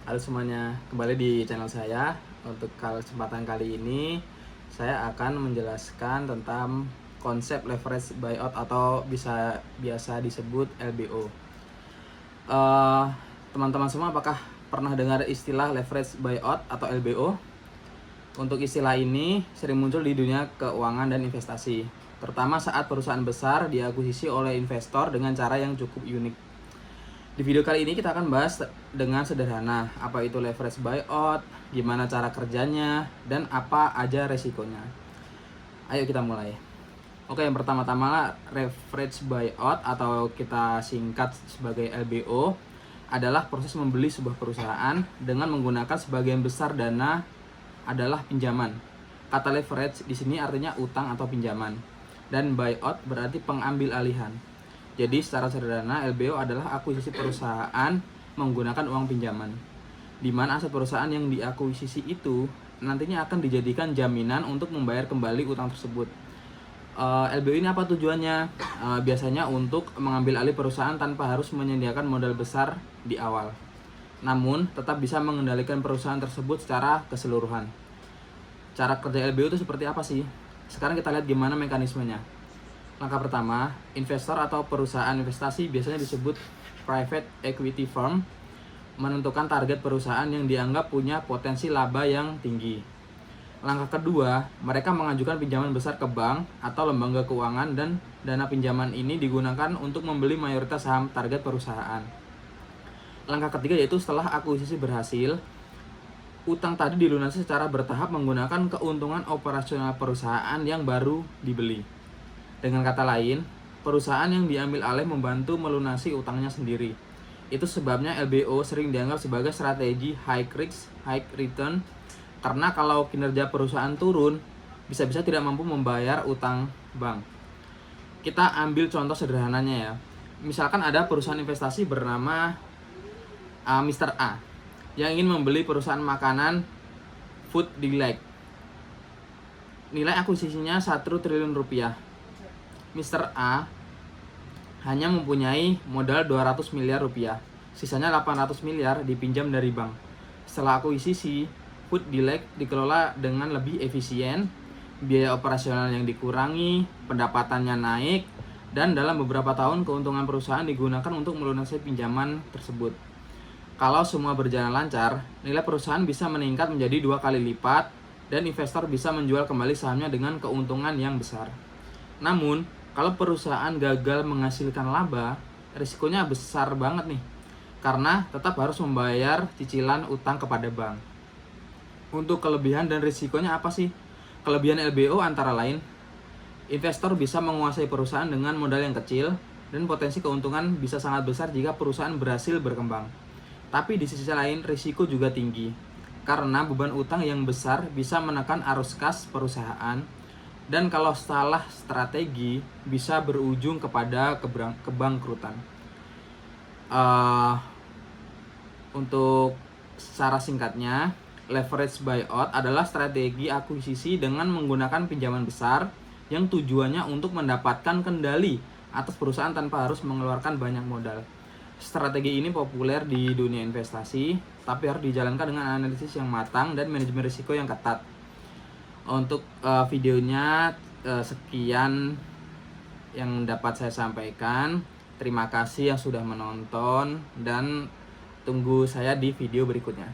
Halo semuanya, kembali di channel saya. Untuk kesempatan kali ini, saya akan menjelaskan tentang konsep leverage buyout atau biasa disebut LBO. Eh, Teman-teman semua, apakah pernah dengar istilah leverage buyout atau LBO? Untuk istilah ini sering muncul di dunia keuangan dan investasi, terutama saat perusahaan besar diakuisisi oleh investor dengan cara yang cukup unik. Di video kali ini kita akan bahas dengan sederhana apa itu leverage buyout, gimana cara kerjanya, dan apa aja resikonya. Ayo kita mulai. Oke, yang pertama-tama leverage buyout atau kita singkat sebagai LBO adalah proses membeli sebuah perusahaan dengan menggunakan sebagian besar dana adalah pinjaman. Kata leverage di sini artinya utang atau pinjaman, dan buyout berarti pengambil alihan. Jadi secara sederhana LBO adalah akuisisi perusahaan menggunakan uang pinjaman, di mana aset perusahaan yang diakuisisi itu nantinya akan dijadikan jaminan untuk membayar kembali utang tersebut. LBO ini apa tujuannya? Biasanya untuk mengambil alih perusahaan tanpa harus menyediakan modal besar di awal, namun tetap bisa mengendalikan perusahaan tersebut secara keseluruhan. Cara kerja LBO itu seperti apa sih? Sekarang kita lihat gimana mekanismenya. Langkah pertama, investor atau perusahaan investasi biasanya disebut private equity firm menentukan target perusahaan yang dianggap punya potensi laba yang tinggi. Langkah kedua, mereka mengajukan pinjaman besar ke bank atau lembaga keuangan, dan dana pinjaman ini digunakan untuk membeli mayoritas saham target perusahaan. Langkah ketiga yaitu setelah akuisisi berhasil, utang tadi dilunasi secara bertahap menggunakan keuntungan operasional perusahaan yang baru dibeli. Dengan kata lain, perusahaan yang diambil alih membantu melunasi utangnya sendiri. Itu sebabnya LBO sering dianggap sebagai strategi high risk, high return, karena kalau kinerja perusahaan turun, bisa-bisa tidak mampu membayar utang bank. Kita ambil contoh sederhananya ya. Misalkan ada perusahaan investasi bernama Mr. A yang ingin membeli perusahaan makanan Food Delight. Nilai akuisisinya 1 triliun rupiah. Mr. A hanya mempunyai modal 200 miliar rupiah. Sisanya 800 miliar dipinjam dari bank. Setelah akuisisi, Food Delight dikelola dengan lebih efisien, biaya operasional yang dikurangi, pendapatannya naik, dan dalam beberapa tahun keuntungan perusahaan digunakan untuk melunasi pinjaman tersebut. Kalau semua berjalan lancar, nilai perusahaan bisa meningkat menjadi 2 kali lipat dan investor bisa menjual kembali sahamnya dengan keuntungan yang besar. Namun, kalau perusahaan gagal menghasilkan laba, risikonya besar banget nih, karena tetap harus membayar cicilan utang kepada bank. Untuk kelebihan dan risikonya apa sih? Kelebihan LBO antara lain, investor bisa menguasai perusahaan dengan modal yang kecil, dan potensi keuntungan bisa sangat besar jika perusahaan berhasil berkembang. Tapi di sisi lain, risiko juga tinggi, karena beban utang yang besar bisa menekan arus kas perusahaan, dan kalau salah strategi bisa berujung kepada kebangkrutan. Untuk secara singkatnya, leverage buyout adalah strategi akuisisi dengan menggunakan pinjaman besar yang tujuannya untuk mendapatkan kendali atas perusahaan tanpa harus mengeluarkan banyak modal. Strategi ini populer di dunia investasi, tapi harus dijalankan dengan analisis yang matang dan manajemen risiko yang ketat. Untuk videonya sekian yang dapat saya sampaikan. Terima kasih yang sudah menonton, dan tunggu saya di video berikutnya.